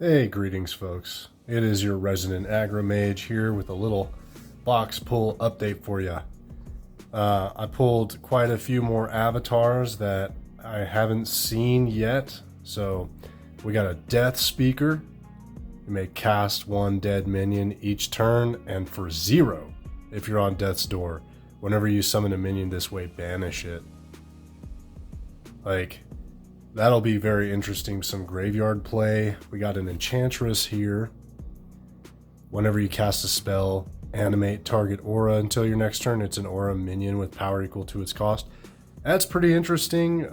Hey, greetings folks. It is your resident aggro mage here with a little box pull update for you. I pulled quite a few more avatars that I haven't seen yet. So we got a death speaker. You may cast one dead minion each turn, and for 0, if you're on death's door, whenever you summon a minion this way, banish it. That'll be very interesting. Some graveyard play. We got an enchantress here. Whenever you cast a spell, animate target aura until your next turn. It's an aura minion with power equal to its cost. That's pretty interesting.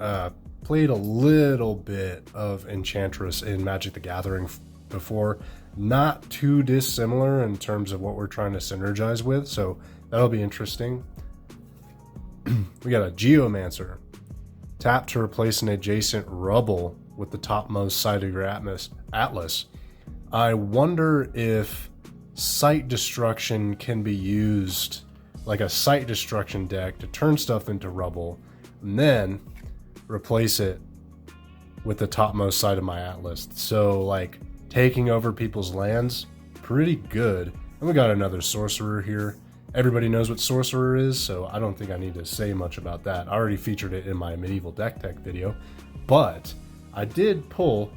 Played a little bit of enchantress in Magic the Gathering before. Not too dissimilar in terms of what we're trying to synergize with, so that'll be interesting. We got a geomancer. Tap to replace an adjacent rubble with the topmost side of your atlas. I wonder if site destruction can be used like a site destruction deck to turn stuff into rubble and then replace it with the topmost side of my atlas. So like taking over people's lands, pretty good. And we got another sorcerer here. Everybody knows what Sorcerer is, so I don't think I need to say much about that. I already featured it in my medieval deck tech video, but I did pull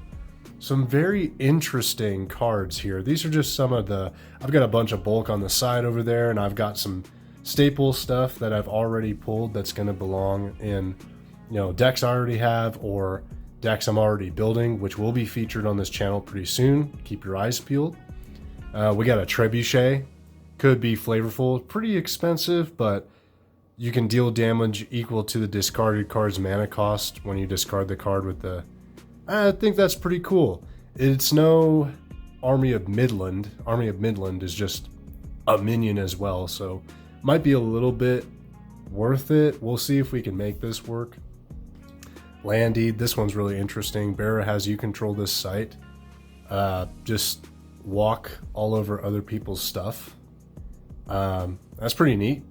some very interesting cards here. These are just some of the... I've got a bunch of bulk on the side over there, and I've got some staple stuff that I've already pulled that's going to belong in, decks I already have or decks I'm already building, which will be featured on this channel pretty soon. Keep your eyes peeled. We got a trebuchet. Could be flavorful, pretty expensive, but you can deal damage equal to the discarded card's mana cost when you discard the card with the... I think that's pretty cool. It's no Army of Midland. Army of Midland is just a minion as well, so might be a little bit worth it. We'll see if we can make this work. Landeed, this one's really interesting. Barra has you control this site. Just walk all over other people's stuff. That's pretty neat,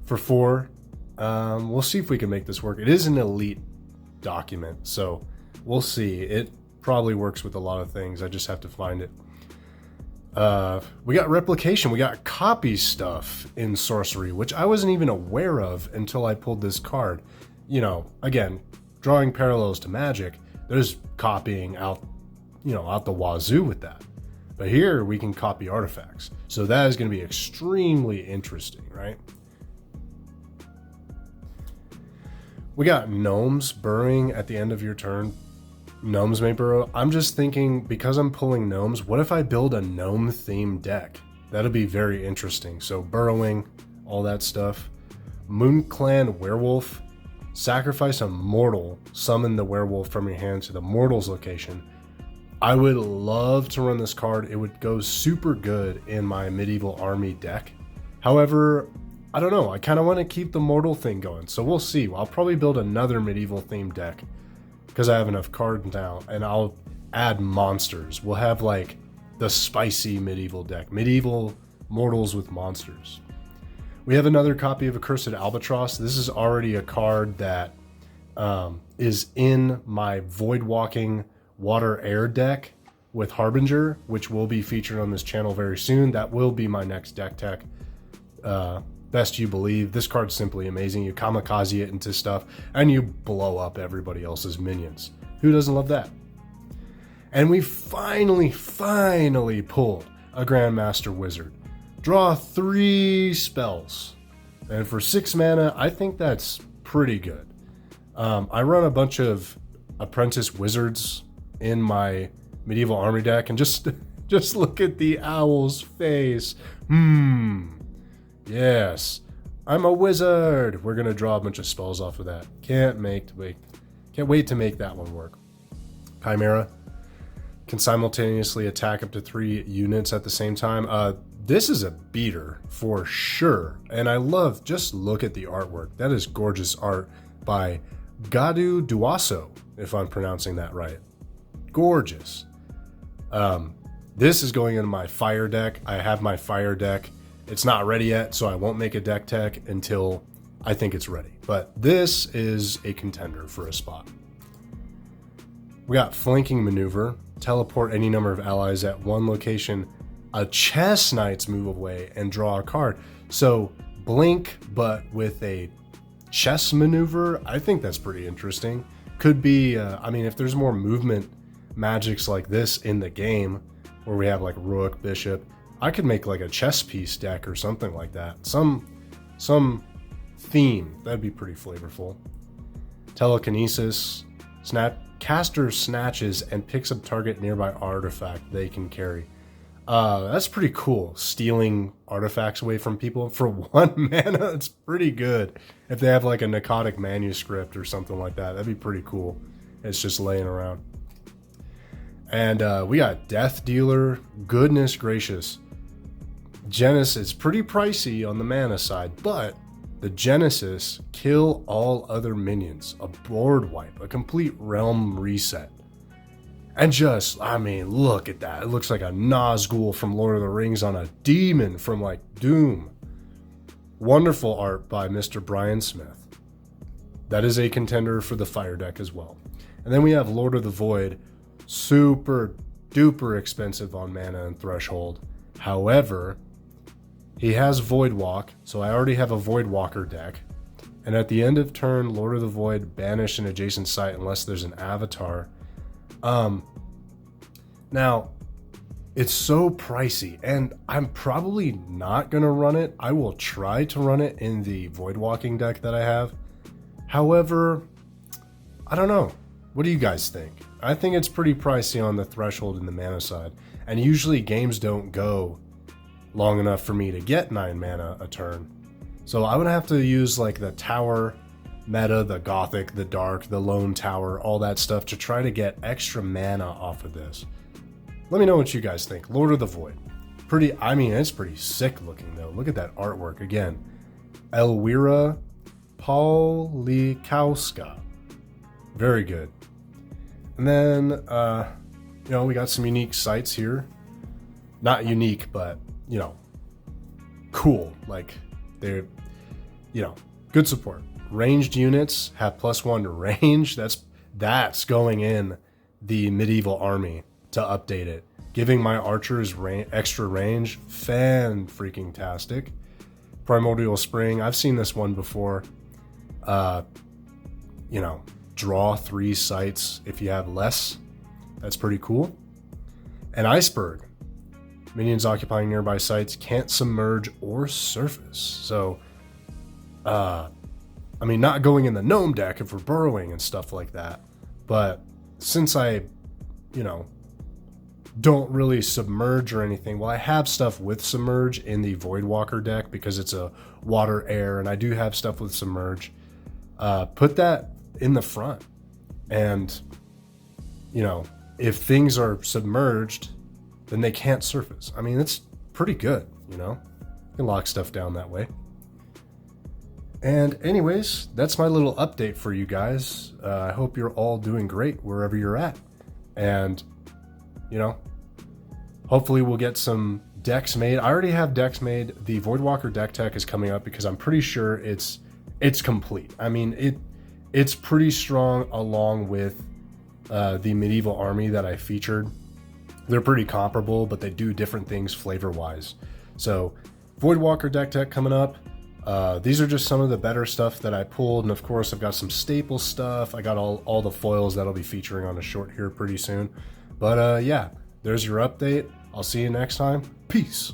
For 4, we'll see if we can make this work. It is an elite document, so we'll see. It probably works with a lot of things. I just have to find it. We got replication. We got copy stuff in Sorcery, which I wasn't even aware of until I pulled this card. Again, drawing parallels to Magic, there's copying out the wazoo with that. But here we can copy artifacts. So that is going to be extremely interesting, right? We got gnomes burrowing at the end of your turn. Gnomes may burrow. I'm just thinking, because I'm pulling gnomes, what if I build a gnome themed deck? That'll be very interesting. So burrowing, all that stuff. Moon Clan Werewolf. Sacrifice a mortal. Summon the werewolf from your hand to the mortal's location. I would love to run this card. It would go super good in my medieval army deck. However, I don't know. I kind of want to keep the mortal thing going. So we'll see. I'll probably build another medieval themed deck because I have enough cards now, and I'll add monsters. We'll have like the spicy medieval deck. Medieval mortals with monsters. We have another copy of Accursed Albatross. This is already a card that is in my Void Walking Water Air deck with Harbinger, which will be featured on this channel very soon. That will be my next deck tech. Best you believe. This card's simply amazing. You kamikaze it into stuff and you blow up everybody else's minions. Who doesn't love that? And we finally pulled a Grandmaster Wizard. Draw 3 spells. And for 6 mana, I think that's pretty good. I run a bunch of Apprentice Wizards in my medieval army deck, and just look at the owl's face. Yes, I'm a wizard. We're gonna draw a bunch of spells off of that. Can't wait to make that one work. Chimera can simultaneously attack up to 3 units at the same time. This is a beater for sure, and I love, just look at the artwork. That is gorgeous art by Gadu Duaso, if I'm pronouncing that right. Gorgeous. This is going into my fire deck. I have my fire deck. It's not ready yet, so I won't make a deck tech until I think it's ready. But this is a contender for a spot. We got Flanking Maneuver, teleport any number of allies at one location a chess knight's move away and draw a card. So Blink, but with a chess maneuver, I think that's pretty interesting. Could be, I mean, if there's more movement magics like this in the game, where we have like Rook, Bishop, I could make like a chess piece deck or something like that. Some theme, that'd be pretty flavorful. Telekinesis, caster snatches and picks up target nearby artifact they can carry. That's pretty cool. Stealing artifacts away from people for 1 mana, it's pretty good. If they have like a narcotic manuscript or something like that, that'd be pretty cool. It's just laying around. And we got Death Dealer. Goodness gracious. Genesis, pretty pricey on the mana side, but the Genesis, kill all other minions, a board wipe, a complete realm reset. And just, I mean, look at that. It looks like a Nazgul from Lord of the Rings on a demon from like Doom. Wonderful art by Mr. Brian Smith. That is a contender for the fire deck as well. And then we have Lord of the Void, super duper expensive on mana and threshold. However, he has Void Walk, so I already have a Void Walker deck. And at the end of turn, Lord of the Void, banish an adjacent site unless there's an avatar. Now, it's so pricey, and I'm probably not going to run it. I will try to run it in the Void Walking deck that I have. However, I don't know. What do you guys think? I think it's pretty pricey on the threshold and the mana side. And usually games don't go long enough for me to get 9 mana a turn. So I would have to use like the tower meta, the Gothic, the Dark, the Lone Tower, all that stuff to try to get extra mana off of this. Let me know what you guys think. Lord of the Void. Pretty, I mean, it's pretty sick looking though. Look at that artwork again. Elwira Paulikowska. Very good. And then, you know, we got some unique sites here. Not unique, but, you know, cool. Like, they're, you know, good support. Ranged units have +1 to range. That's going in the medieval army to update it. Giving my archers extra range. Fan-freaking-tastic. Primordial Spring. I've seen this one before. You know, draw 3 sites if you have less. That's pretty cool. And Iceberg. Minions occupying nearby sites can't submerge or surface. So, I mean, not going in the gnome deck if we're burrowing and stuff like that. But since I, you know, don't really submerge or anything, well, I have stuff with submerge in the Voidwalker deck because it's a water air, and I do have stuff with submerge. Put that in the front. And, you know, if things are submerged, then they can't surface. I mean, it's pretty good, you know? You can lock stuff down that way. And anyways, that's my little update for you guys. I hope you're all doing great wherever you're at. And, you know, hopefully we'll get some decks made. I already have decks made. The Voidwalker deck tech is coming up because I'm pretty sure it's complete. I mean, it's pretty strong along with the medieval army that I featured. They're pretty comparable, but they do different things flavor-wise. So, Voidwalker deck tech coming up. These are just some of the better stuff that I pulled, and of course I've got some staple stuff. I got all the foils that'll be featuring on a short here pretty soon. But yeah, there's your update. I'll see you next time. Peace.